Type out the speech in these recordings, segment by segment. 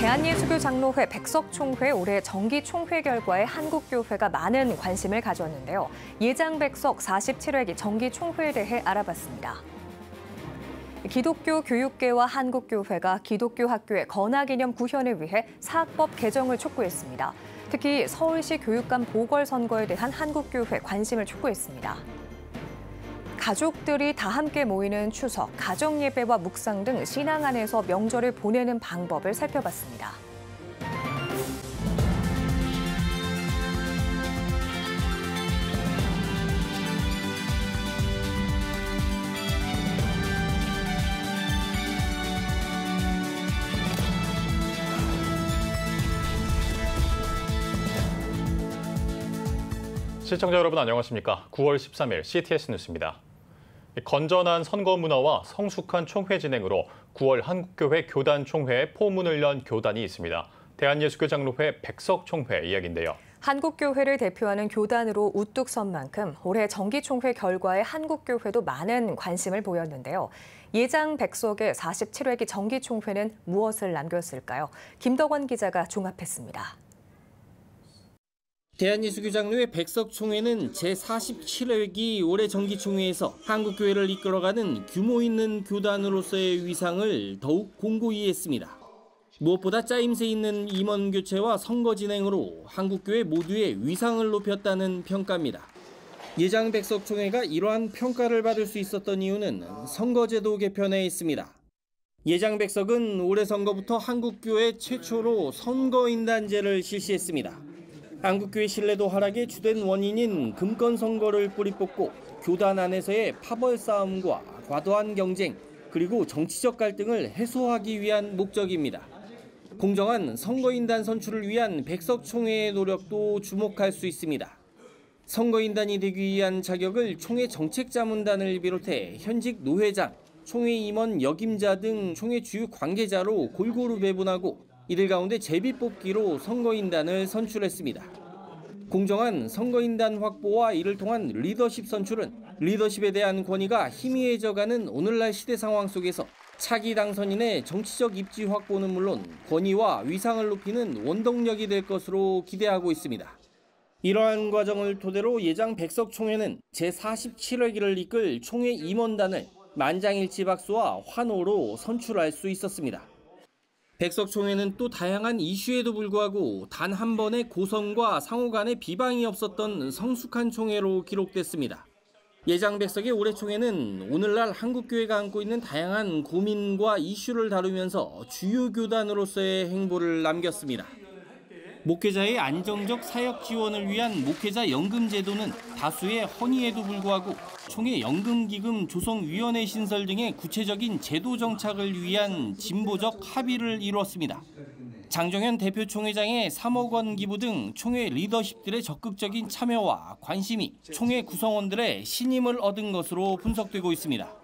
대한예수교장로회 백석총회 올해 정기총회 결과에 한국교회가 많은 관심을 가졌는데요. 예장백석 47회기 정기총회에 대해 알아봤습니다. 기독교 교육계와 한국교회가 기독교 학교의 건화기념 구현을 위해 사학법 개정을 촉구했습니다. 특히 서울시 교육감 보궐선거에 대한 한국교회 관심을 촉구했습니다. 가족들이 다 함께 모이는 추석, 가정예배와 묵상 등 신앙 안에서 명절을 보내는 방법을 살펴봤습니다. 시청자 여러분 안녕하십니까? 9월 13일 CTS 뉴스입니다. 건전한 선거 문화와 성숙한 총회 진행으로 9월 한국교회 교단 총회에 포문을 연 교단이 있습니다. 대한예수교장로회 백석총회 이야기인데요. 한국교회를 대표하는 교단으로 우뚝 선 만큼 올해 정기총회 결과에 한국교회도 많은 관심을 보였는데요. 예장 백석의 47회기 정기총회는 무엇을 남겼을까요? 김덕원 기자가 종합했습니다. 대한예수교장로회 백석총회는 제47회기 올해 정기총회에서 한국교회를 이끌어가는 규모 있는 교단으로서의 위상을 더욱 공고히 했습니다. 무엇보다 짜임새 있는 임원 교체와 선거 진행으로 한국교회 모두의 위상을 높였다는 평가입니다. 예장 백석총회가 이러한 평가를 받을 수 있었던 이유는 선거제도 개편에 있습니다. 예장 백석은 올해 선거부터 한국교회 최초로 선거인단제를 실시했습니다. 한국교회 신뢰도 하락의 주된 원인인 금권 선거를 뿌리 뽑고 교단 안에서의 파벌 싸움과 과도한 경쟁, 그리고 정치적 갈등을 해소하기 위한 목적입니다. 공정한 선거인단 선출을 위한 백석총회의 노력도 주목할 수 있습니다. 선거인단이 되기 위한 자격을 총회 정책자문단을 비롯해 현직 노회장, 총회 임원 역임자 등 총회 주요 관계자로 골고루 배분하고 이들 가운데 제비뽑기로 선거인단을 선출했습니다. 공정한 선거인단 확보와 이를 통한 리더십 선출은 리더십에 대한 권위가 희미해져가는 오늘날 시대 상황 속에서 차기 당선인의 정치적 입지 확보는 물론 권위와 위상을 높이는 원동력이 될 것으로 기대하고 있습니다. 이러한 과정을 토대로 예장 백석총회는 제47회기를 이끌 총회 임원단을 만장일치 박수와 환호로 선출할 수 있었습니다. 백석총회는 또 다양한 이슈에도 불구하고 단 한 번의 고성과 상호 간의 비방이 없었던 성숙한 총회로 기록됐습니다. 예장 백석의 올해 총회는 오늘날 한국교회가 안고 있는 다양한 고민과 이슈를 다루면서 주요 교단으로서의 행보를 남겼습니다. 목회자의 안정적 사역 지원을 위한 목회자 연금 제도는 다수의 헌의에도 불구하고 총회 연금기금 조성위원회 신설 등의 구체적인 제도 정착을 위한 진보적 합의를 이루었습니다. 장정현 대표 총회장의 3억 원 기부 등 총회 리더십들의 적극적인 참여와 관심이 총회 구성원들의 신임을 얻은 것으로 분석되고 있습니다.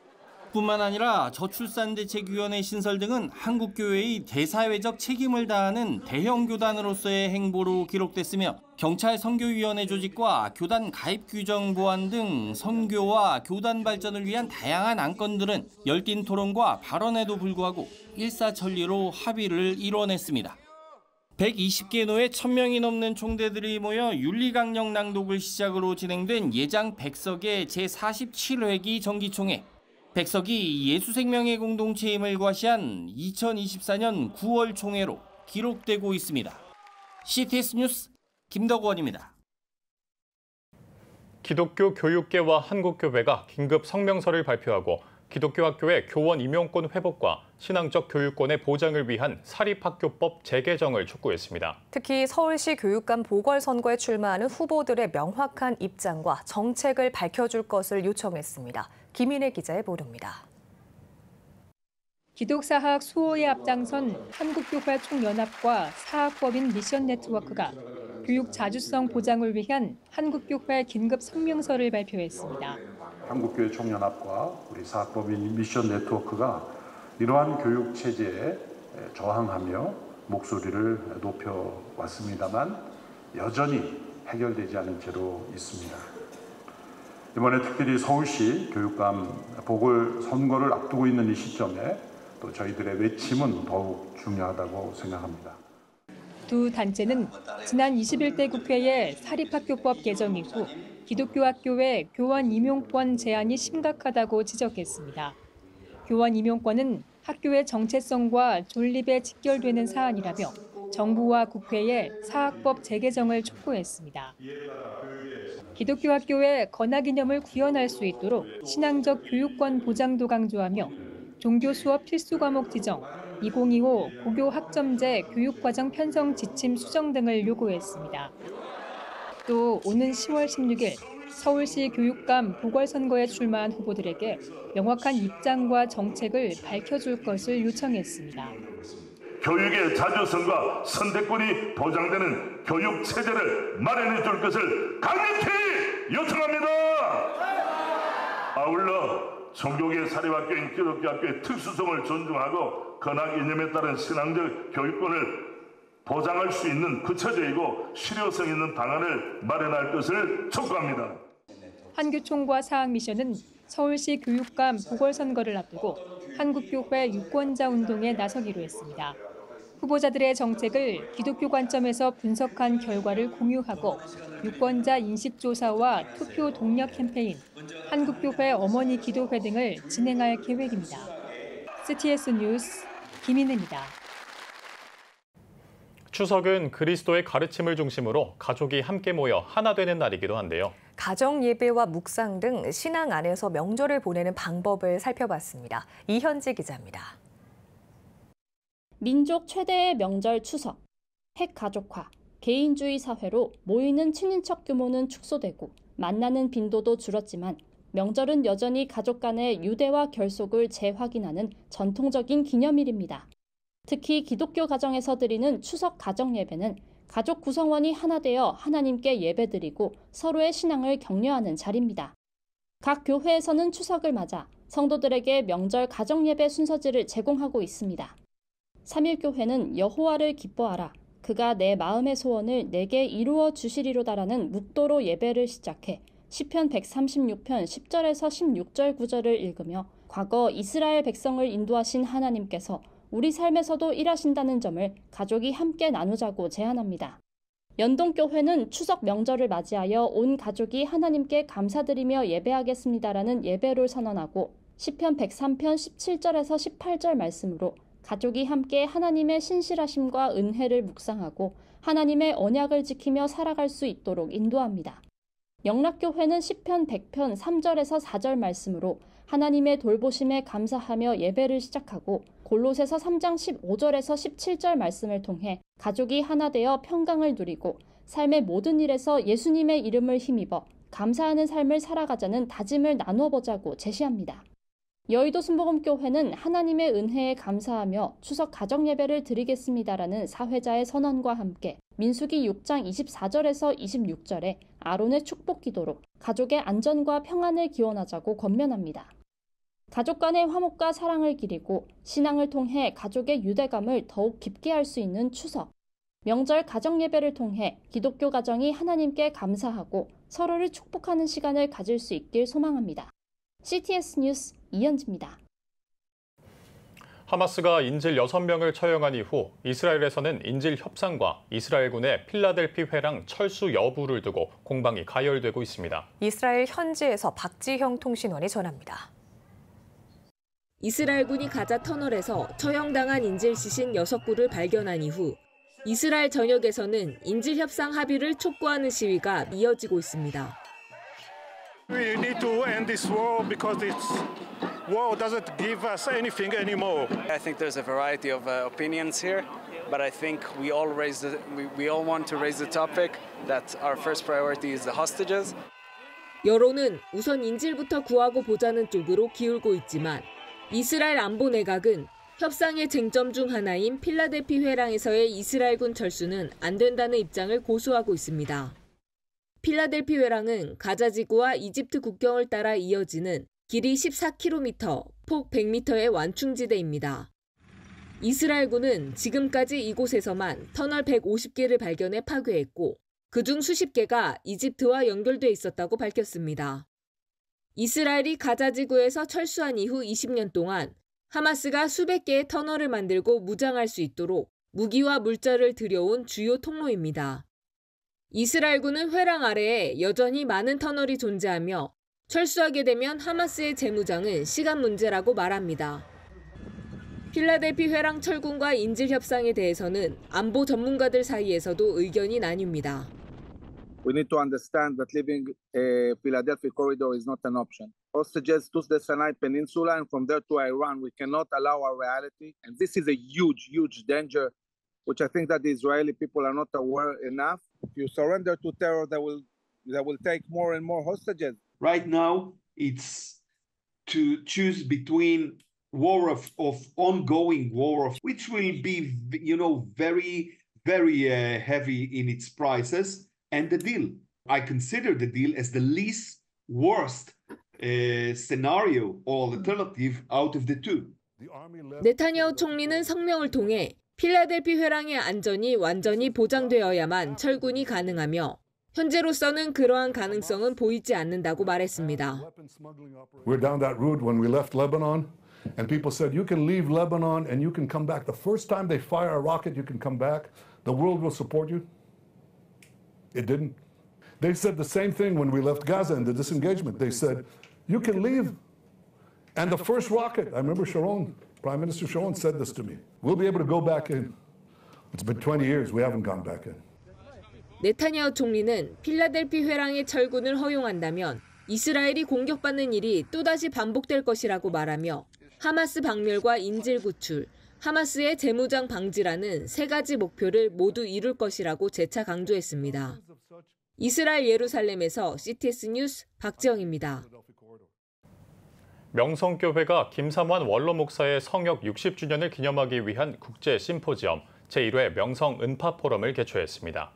뿐만 아니라 저출산대책위원회 신설 등은 한국교회의 대사회적 책임을 다하는 대형 교단으로서의 행보로 기록됐으며 경찰 선교위원회 조직과 교단 가입 규정 보완 등 선교와 교단 발전을 위한 다양한 안건들은 열띤 토론과 발언에도 불구하고 일사천리로 합의를 이뤄냈습니다. 120개 노회 1000명이 넘는 총대들이 모여 윤리강령 낭독을 시작으로 진행된 예장 백석의 제47회기 정기총회. 백석이 예수생명의 공동체임을 과시한 2024년 9월 총회로 기록되고 있습니다. CTS 뉴스 김덕원입니다. 기독교 교육계와 한국교회가 긴급 성명서를 발표하고 기독교 학교의 교원 임용권 회복과 신앙적 교육권의 보장을 위한 사립학교법 재개정을 촉구했습니다. 특히 서울시 교육감 보궐선거에 출마하는 후보들의 명확한 입장과 정책을 밝혀줄 것을 요청했습니다. 김인혜 기자의 보도입니다. 기독사학 수호에 앞장선 한국교회 총연합과 사학법인 미션네트워크가 교육 자주성 보장을 위한 한국교회 긴급 성명서를 발표했습니다. 한국교회 총연합과 우리 사학법인 미션네트워크가 이러한 교육 체제에 저항하며 목소리를 높여왔습니다만 여전히 해결되지 않은 채로 있습니다. 이번에 특별히 서울시 교육감 보궐선거를 앞두고 있는 이 시점에 또 또 저희들의 외침은 더욱 중요하다고 생각합니다. 두 단체는 지난 21대 국회의 사립학교법 개정 이후 기독교 학교의 교원 임용권 제한이 심각하다고 지적했습니다. 교원 임용권은 학교의 정체성과 존립에 직결되는 사안이라며 정부와 국회에 사학법 재개정을 촉구했습니다. 기독교 학교의 건학이념을 구현할 수 있도록 신앙적 교육권 보장도 강조하며 종교 수업 필수 과목 지정, 2025 고교 학점제 교육과정 편성 지침 수정 등을 요구했습니다. 또 오는 10월 16일 서울시 교육감 보궐선거에 출마한 후보들에게 명확한 입장과 정책을 밝혀줄 것을 요청했습니다. 교육의 자주성과 선택권이 보장되는 교육 체제를 마련해 줄 것을 강력히 요청합니다. 아울러 종교계 사립학교인 기독교 학교의 특수성을 존중하고 건학 이념에 따른 신앙적 교육권을 보장할 수 있는 구체적이고 실효성 있는 방안을 마련할 것을 촉구합니다. 한교총과 사학미션은 서울시 교육감 보궐선거를 앞두고 한국교회 유권자 운동에 나서기로 했습니다. 후보자들의 정책을 기독교 관점에서 분석한 결과를 공유하고 유권자 인식조사와 투표 동력 캠페인, 한국교회 어머니 기도회 등을 진행할 계획입니다. CTS 뉴스 김인혜입니다. 추석은 그리스도의 가르침을 중심으로 가족이 함께 모여 하나 되는 날이기도 한데요. 가정 예배와 묵상 등 신앙 안에서 명절을 보내는 방법을 살펴봤습니다. 이현지 기자입니다. 민족 최대의 명절 추석, 핵가족화, 개인주의 사회로 모이는 친인척 규모는 축소되고 만나는 빈도도 줄었지만 명절은 여전히 가족 간의 유대와 결속을 재확인하는 전통적인 기념일입니다. 특히 기독교 가정에서 드리는 추석 가정 예배는 가족 구성원이 하나 되어 하나님께 예배드리고 서로의 신앙을 격려하는 자리입니다. 각 교회에서는 추석을 맞아 성도들에게 명절 가정 예배 순서지를 제공하고 있습니다. 삼일교회는 여호와를 기뻐하라, 그가 내 마음의 소원을 내게 이루어 주시리로다라는 묵도로 예배를 시작해 시편 136편 10절에서 16절 구절을 읽으며 과거 이스라엘 백성을 인도하신 하나님께서 우리 삶에서도 일하신다는 점을 가족이 함께 나누자고 제안합니다. 연동교회는 추석 명절을 맞이하여 온 가족이 하나님께 감사드리며 예배하겠습니다라는 예배를 선언하고 시편 103편 17절에서 18절 말씀으로 가족이 함께 하나님의 신실하심과 은혜를 묵상하고 하나님의 언약을 지키며 살아갈 수 있도록 인도합니다. 영락교회는 시편 100편 3절에서 4절 말씀으로 하나님의 돌보심에 감사하며 예배를 시작하고 골로새서 3장 15절에서 17절 말씀을 통해 가족이 하나 되어 평강을 누리고 삶의 모든 일에서 예수님의 이름을 힘입어 감사하는 삶을 살아가자는 다짐을 나누어 보자고 제시합니다. 여의도 순복음교회는 하나님의 은혜에 감사하며 추석 가정 예배를 드리겠습니다라는 사회자의 선언과 함께 민수기 6장 24절에서 26절에 아론의 축복 기도로 가족의 안전과 평안을 기원하자고 권면합니다. 가족 간의 화목과 사랑을 기리고 신앙을 통해 가족의 유대감을 더욱 깊게 할 수 있는 추석. 명절 가정 예배를 통해 기독교 가정이 하나님께 감사하고 서로를 축복하는 시간을 가질 수 있길 소망합니다. CTS 뉴스 이현지입니다. 하마스가 인질 6명을 처형한 이후 이스라엘에서는 인질 협상과 이스라엘군의 필라델피 회랑 철수 여부를 두고 공방이 가열되고 있습니다. 이스라엘 현지에서 박지형 통신원이 전합니다. 이스라엘군이 가자 터널에서 처형당한 인질 시신 6구를 발견한 이후 이스라엘 전역에서는 인질 협상 합의를 촉구하는 시위가 이어지고 있습니다. We need to end this war because this war doesn't give us anything anymore. I think there's a variety of opinions here, but I think we all want to raise the topic that our first priority is the hostages. 여론은 우선 인질부터 구하고 보자는 쪽으로 기울고 있지만 이스라엘 안보 내각은 협상의 쟁점 중 하나인 필라델피 회랑에서의 이스라엘군 철수는 안 된다는 입장을 고수하고 있습니다. 필라델피 회랑은 가자 지구와 이집트 국경을 따라 이어지는 길이 14km, 폭 100m의 완충지대입니다. 이스라엘군은 지금까지 이곳에서만 터널 150개를 발견해 파괴했고 그중 수십 개가 이집트와 연결돼 있었다고 밝혔습니다. 이스라엘이 가자 지구에서 철수한 이후 20년 동안 하마스가 수백 개의 터널을 만들고 무장할 수 있도록 무기와 물자를 들여온 주요 통로입니다. 이스라엘군은 회랑 아래에 여전히 많은 터널이 존재하며 철수하게 되면 하마스의 재무장은 시간 문제라고 말합니다. 필라델피 회랑 철군과 인질 협상에 대해서는 안보 전문가들 사이에서도 의견이 나뉩니다. We need to understand that leaving a Philadelphia corridor is not an option. Hostages to the Sinai Peninsula and from there to Iran, we cannot allow our reality. And this is a huge, huge danger, which I think that the Israeli people are not aware enough. If you surrender to terror, they will take more and more hostages. Right now, it's to choose between war of ongoing war, which will be, very, very heavy in its prices. And the deal. I consider the deal as the least worst scenario or alternative out of the two. 네타냐후 총리는 성명을 통해 필라델피 회랑의 안전이 완전히 보장되어야만 철군이 가능하며 현재로서는 그러한 가능성은 보이지 않는다고 말했습니다. We're down that road when we left Lebanon, and people said, you can leave Lebanon and you can come back. The first time they fire a rocket, you can come back. The world will support you. It didn't. They said the same thing when we left Gaza in the disengagement. They said, you can leave. And the first rocket, I remember Sharon, Prime Minister Sharon said this to me. We'll be able to go back in. It's been 20 years, we haven't gone back in. 네타냐후 총리는 필라델피 회랑의 철군을 허용한다면 이스라엘이 공격받는 일이 또다시 반복될 것이라고 말하며 하마스 박멸과 인질 구출, 하마스의 재무장 방지라는 세 가지 목표를 모두 이룰 것이라고 재차 강조했습니다. 이스라엘 예루살렘에서 CTS 뉴스 박지영입니다. 명성교회가 김삼환 원로 목사의 성역 60주년을 기념하기 위한 국제 심포지엄 제1회 명성 은파 포럼을 개최했습니다.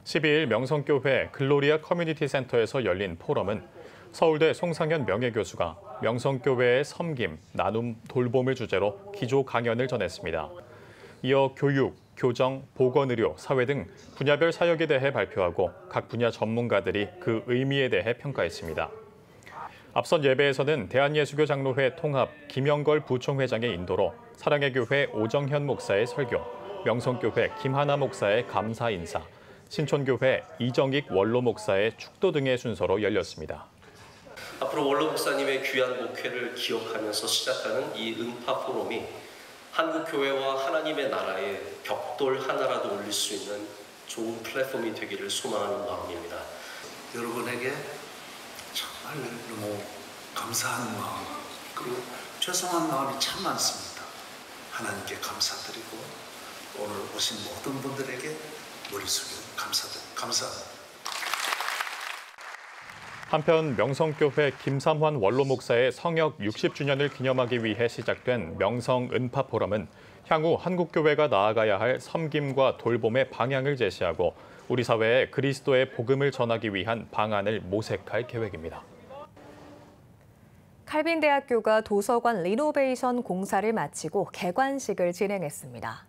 12일 명성교회 글로리아 커뮤니티 센터에서 열린 포럼은 서울대 송상현 명예교수가 명성교회의 섬김, 나눔, 돌봄을 주제로 기조 강연을 전했습니다. 이어 교육, 교정, 보건의료, 사회 등 분야별 사역에 대해 발표하고 각 분야 전문가들이 그 의미에 대해 평가했습니다. 앞선 예배에서는 대한예수교 장로회 통합 김영걸 부총회장의 인도로 사랑의 교회 오정현 목사의 설교, 명성교회 김하나 목사의 감사 인사, 신촌교회 이정익 원로 목사의 축도 등의 순서로 열렸습니다. 앞으로 원로 목사님의 귀한 목회를 기억하면서 시작하는 이 은파 포럼이 한국 교회와 하나님의 나라의 벽돌 하나라도 올릴 수 있는 좋은 플랫폼이 되기를 소망하는 마음입니다. 여러분에게 정말 너무 감사한 마음 그리고 죄송한 마음이 참 많습니다. 하나님께 감사드리고 오늘 오신 모든 분들에게 머리 숙여 감사합니다. 한편 명성교회 김삼환 원로 목사의 성역 60주년을 기념하기 위해 시작된 명성 은파 포럼은 향후 한국교회가 나아가야 할 섬김과 돌봄의 방향을 제시하고 우리 사회에 그리스도의 복음을 전하기 위한 방안을 모색할 계획입니다. 칼빈대학교가 도서관 리노베이션 공사를 마치고 개관식을 진행했습니다.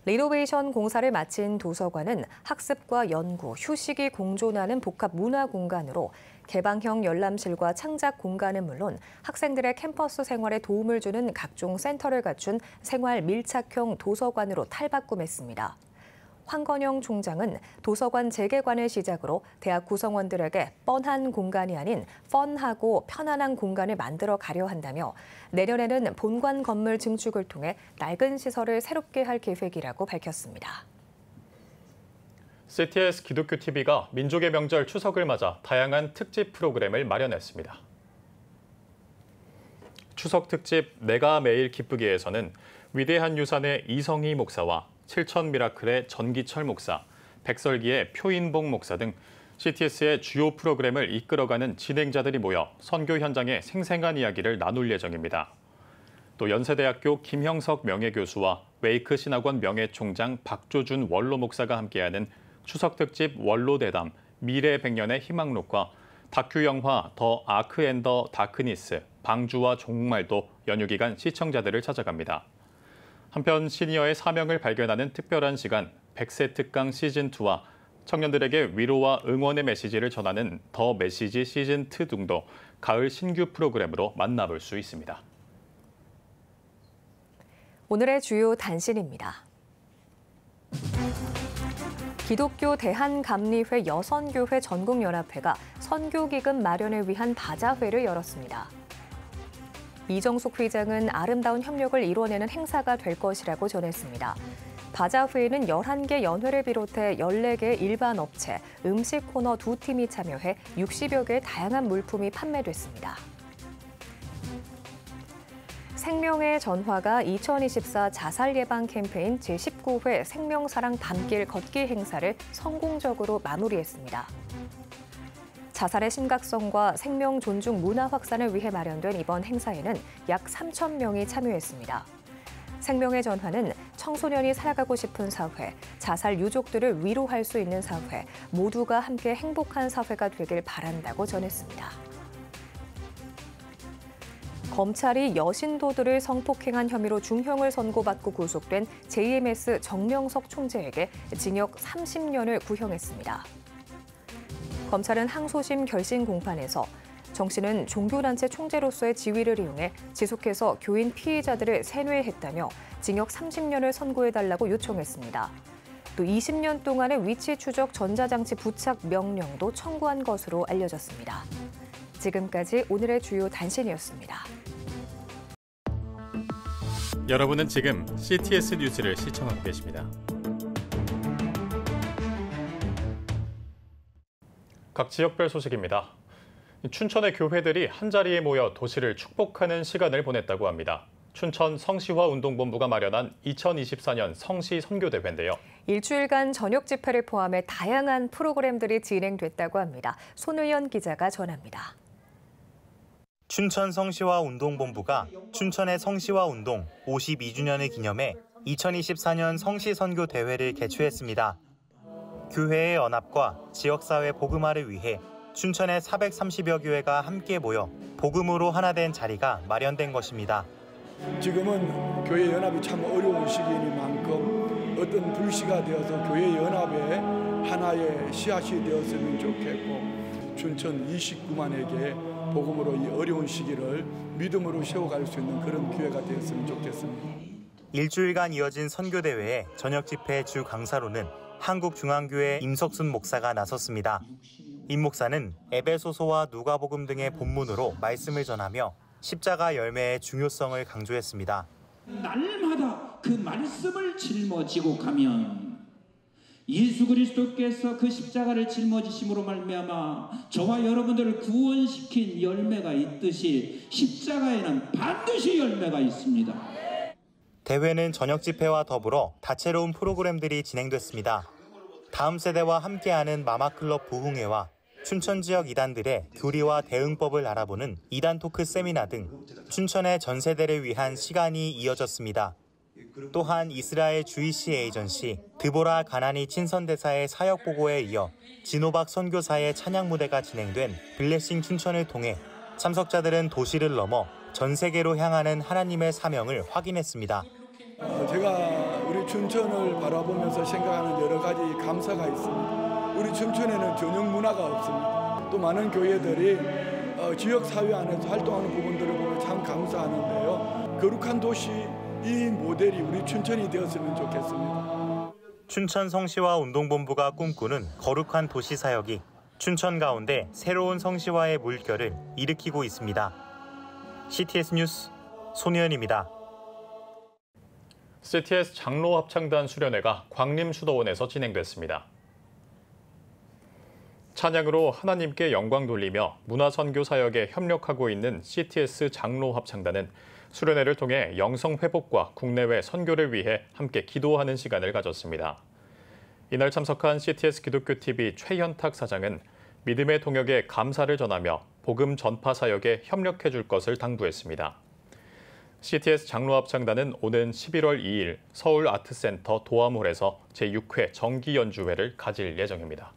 리노베이션 공사를 마친 도서관은 학습과 연구, 휴식이 공존하는 복합 문화 공간으로 개방형 열람실과 창작 공간은 물론 학생들의 캠퍼스 생활에 도움을 주는 각종 센터를 갖춘 생활 밀착형 도서관으로 탈바꿈했습니다. 황건영 총장은 도서관 재개관을 시작으로 대학 구성원들에게 뻔한 공간이 아닌 펀하고 편안한 공간을 만들어 가려 한다며 내년에는 본관 건물 증축을 통해 낡은 시설을 새롭게 할 계획이라고 밝혔습니다. CTS 기독교 TV가 민족의 명절 추석을 맞아 다양한 특집 프로그램을 마련했습니다. 추석 특집 내가 매일 기쁘게에서는 위대한 유산의 이성희 목사와 7천 미라클의 전기철 목사, 백설기의 표인봉 목사 등 CTS의 주요 프로그램을 이끌어가는 진행자들이 모여 선교 현장의 생생한 이야기를 나눌 예정입니다. 또 연세대학교 김형석 명예교수와 웨이크 신학원 명예총장 박조준 원로 목사가 함께하는 추석 특집 원로대담 미래 100년의 희망록과 다큐 영화 더 아크 앤 더 다크니스 방주와 종말도 연휴 기간 시청자들을 찾아갑니다. 한편 시니어의 사명을 발견하는 특별한 시간 100세 특강 시즌2와 청년들에게 위로와 응원의 메시지를 전하는 더 메시지 시즌2 등도 가을 신규 프로그램으로 만나볼 수 있습니다. 오늘의 주요 단신입니다. 기독교 대한감리회 여선교회 전국연합회가 선교기금 마련을 위한 바자회를 열었습니다. 이정숙 회장은 아름다운 협력을 이뤄내는 행사가 될 것이라고 전했습니다. 바자회에는 11개 연회를 비롯해 14개 일반 업체, 음식 코너 2팀이 참여해 60여 개의 다양한 물품이 판매됐습니다. 생명의 전화가 2024 자살 예방 캠페인 제19회 생명사랑 밤길 걷기 행사를 성공적으로 마무리했습니다. 자살의 심각성과 생명 존중 문화 확산을 위해 마련된 이번 행사에는 약 3천 명이 참여했습니다. 생명의 전화는 청소년이 살아가고 싶은 사회, 자살 유족들을 위로할 수 있는 사회, 모두가 함께 행복한 사회가 되길 바란다고 전했습니다. 검찰이 여신도들을 성폭행한 혐의로 중형을 선고받고 구속된 JMS 정명석 총재에게 징역 30년을 구형했습니다. 검찰은 항소심 결심 공판에서 정 씨는 종교단체 총재로서의 지위를 이용해 지속해서 교인 피해자들을 세뇌했다며 징역 30년을 선고해달라고 요청했습니다. 또 20년 동안의 위치 추적 전자장치 부착 명령도 청구한 것으로 알려졌습니다. 지금까지 오늘의 주요 단신이었습니다. 여러분은 지금 CTS 뉴스를 시청하고 계십니다. 각 지역별 소식입니다. 춘천의 교회들이 한자리에 모여 도시를 축복하는 시간을 보냈다고 합니다. 춘천 성시화운동본부가 마련한 2024년 성시 선교대회인데요. 일주일간 저녁 집회를 포함해 다양한 프로그램들이 진행됐다고 합니다. 손의연 기자가 전합니다. 춘천 성시화운동본부가 춘천의 성시화운동 52주년을 기념해 2024년 성시선교대회를 개최했습니다. 교회의 연합과 지역사회 복음화를 위해 춘천의 430여 교회가 함께 모여 복음으로 하나 된 자리가 마련된 것입니다. 지금은 교회 연합이 참 어려운 시기이니만큼 어떤 불씨가 되어서 교회 연합의 하나의 씨앗이 되었으면 좋겠고 춘천 29만에게 복음으로 이 어려운 시기를 믿음으로 세워갈 수 있는 그런 기회가 되었으면 좋겠습니다. 일주일간 이어진 선교대회에 저녁 집회 주 강사로는 한국중앙교회 임석순 목사가 나섰습니다. 임 목사는 에베소서와 누가복음 등의 본문으로 말씀을 전하며 십자가 열매의 중요성을 강조했습니다. 날마다 그 말씀을 짊어지고 가면 예수 그리스도께서 그 십자가를 짊어지심으로 말미암아 저와 여러분들을 구원시킨 열매가 있듯이 십자가에는 반드시 열매가 있습니다. 대회는 저녁 집회와 더불어 다채로운 프로그램들이 진행됐습니다. 다음 세대와 함께하는 마마클럽 부흥회와 춘천 지역 이단들의 교리와 대응법을 알아보는 이단 토크 세미나 등 춘천의 전 세대를 위한 시간이 이어졌습니다. 또한 이스라엘 주이시 에이전시, 드보라 가나니 친선대사의 사역 보고에 이어 진호박 선교사의 찬양 무대가 진행된 블레싱 춘천을 통해 참석자들은 도시를 넘어 전 세계로 향하는 하나님의 사명을 확인했습니다. 제가 우리 춘천을 바라보면서 생각하는 여러 가지 감사가 있습니다. 우리 춘천에는 저녁 문화가 없습니다. 또 많은 교회들이 지역사회 안에서 활동하는 부분들을 보면 참 감사하는데요. 거룩한 도시 이 모델이 우리 춘천이 되었으면 좋겠습니다. 춘천 성시화 운동본부가 꿈꾸는 거룩한 도시 사역이 춘천 가운데 새로운 성시화의 물결을 일으키고 있습니다. CTS 뉴스 손의연입니다. CTS 장로합창단 수련회가 광림수도원에서 진행됐습니다. 찬양으로 하나님께 영광 돌리며 문화선교 사역에 협력하고 있는 CTS 장로합창단은 수련회를 통해 영성 회복과 국내외 선교를 위해 함께 기도하는 시간을 가졌습니다. 이날 참석한 CTS 기독교TV 최현탁 사장은 믿음의 동역에 감사를 전하며 복음 전파 사역에 협력해 줄 것을 당부했습니다. CTS 장로합창단은 오는 11월 2일 서울아트센터 도암홀에서 제6회 정기연주회를 가질 예정입니다.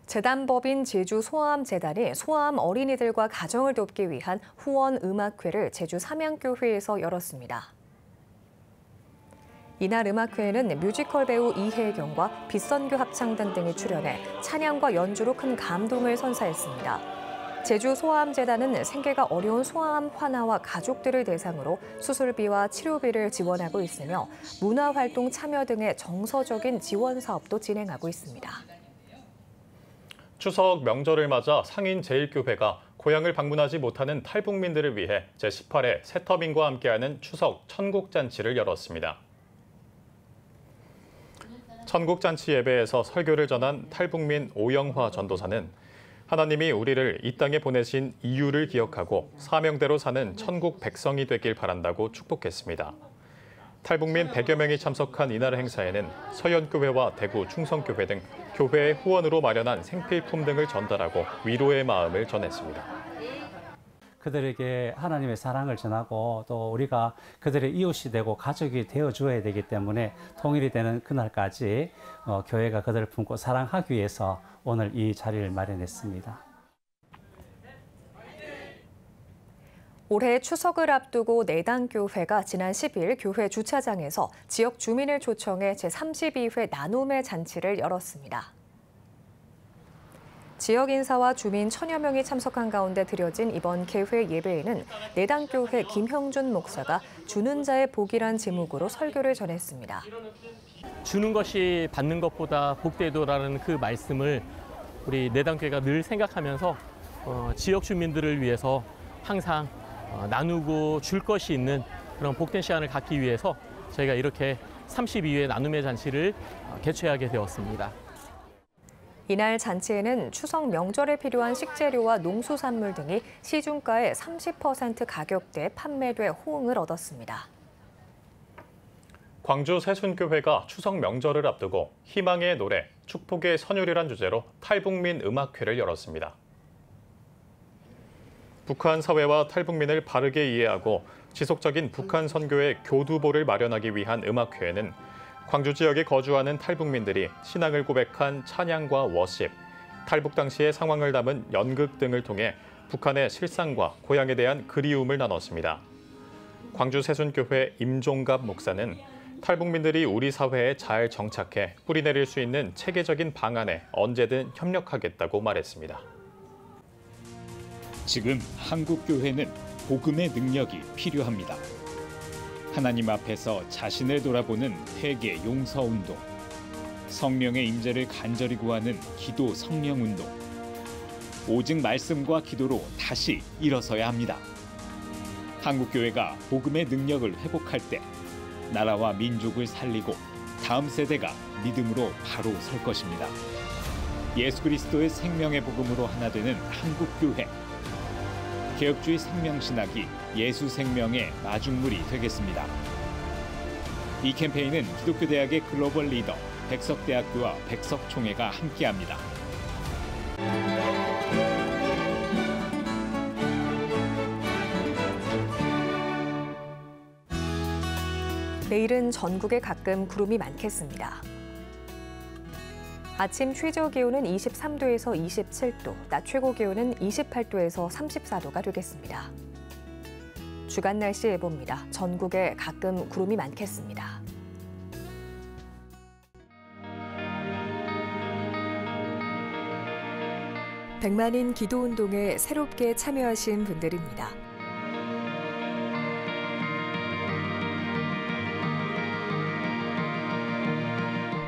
재단법인 제주소아암재단이 소아암 어린이들과 가정을 돕기 위한 후원 음악회를 제주 삼양교회에서 열었습니다. 이날 음악회에는 뮤지컬 배우 이혜경과 빗선교 합창단 등이 출연해 찬양과 연주로 큰 감동을 선사했습니다. 제주 소아암재단은 생계가 어려운 소아암 환아와 가족들을 대상으로 수술비와 치료비를 지원하고 있으며 문화활동 참여 등의 정서적인 지원 사업도 진행하고 있습니다. 추석 명절을 맞아 상인제일교회가 고향을 방문하지 못하는 탈북민들을 위해 제18회 새터민과 함께하는 추석 천국잔치를 열었습니다. 천국잔치 예배에서 설교를 전한 탈북민 오영화 전도사는 하나님이 우리를 이 땅에 보내신 이유를 기억하고 사명대로 사는 천국 백성이 되길 바란다고 축복했습니다. 탈북민 100여 명이 참석한 이날 행사에는 서연교회와 대구 충성교회 등 교회의 후원으로 마련한 생필품 등을 전달하고 위로의 마음을 전했습니다. 그들에게 하나님의 사랑을 전하고 또 우리가 그들의 이웃이 되고 가족이 되어줘야 되기 때문에 통일이 되는 그날까지 교회가 그들을 품고 사랑하기 위해서 오늘 이 자리를 마련했습니다. 올해 추석을 앞두고 내당교회가 지난 10일 교회 주차장에서 지역 주민을 초청해 제32회 나눔의 잔치를 열었습니다. 지역 인사와 주민 1000여 명이 참석한 가운데 드려진 이번 개회 예배에는 내당교회 김형준 목사가 주는 자의 복이란 제목으로 설교를 전했습니다. 주는 것이 받는 것보다 복되도라는 그 말씀을 우리 내당교회가 늘 생각하면서 지역 주민들을 위해서 항상 나누고 줄 것이 있는 그런 복된 시간을 갖기 위해서 저희가 이렇게 32회 나눔의 잔치를 개최하게 되었습니다. 이날 잔치에는 추석 명절에 필요한 식재료와 농수산물 등이 시중가의 30% 가격대에 판매돼 호응을 얻었습니다. 광주 새순교회가 추석 명절을 앞두고 희망의 노래, 축복의 선율이란 주제로 탈북민 음악회를 열었습니다. 북한 사회와 탈북민을 바르게 이해하고 지속적인 북한 선교의 교두보를 마련하기 위한 음악회에는 광주 지역에 거주하는 탈북민들이 신앙을 고백한 찬양과 워십, 탈북 당시의 상황을 담은 연극 등을 통해 북한의 실상과 고향에 대한 그리움을 나눴습니다. 광주 새순교회 임종갑 목사는 탈북민들이 우리 사회에 잘 정착해 뿌리내릴 수 있는 체계적인 방안에 언제든 협력하겠다고 말했습니다. 지금 한국교회는 복음의 능력이 필요합니다. 하나님 앞에서 자신을 돌아보는 회개 용서 운동, 성령의 임재를 간절히 구하는 기도 성령 운동, 오직 말씀과 기도로 다시 일어서야 합니다. 한국교회가 복음의 능력을 회복할 때 나라와 민족을 살리고 다음 세대가 믿음으로 바로 설 것입니다. 예수 그리스도의 생명의 복음으로 하나 되는 한국교회. 개혁주의 생명신학이 예수 생명의 마중물이 되겠습니다. 이 캠페인은 기독교대학의 글로벌 리더 백석대학교와 백석총회가 함께합니다. 내일은 전국에 가끔 구름이 많겠습니다. 아침 최저 기온은 23도에서 27도, 낮 최고 기온은 28도에서 34도가 되겠습니다. 주간 날씨 예보입니다. 전국에 가끔 구름이 많겠습니다. 백만인 기도운동에 새롭게 참여하신 분들입니다.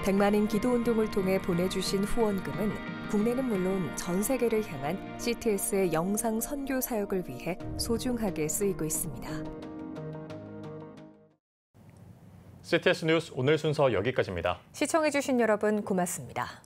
백만인 기도운동을 통해 보내주신 후원금은 국내는 물론 전 세계를 향한 CTS의 영상 선교 사역을 위해 소중하게 쓰이고 있습니다. CTS 뉴스 오늘 순서 여기까지입니다. 시청해주신 여러분 고맙습니다.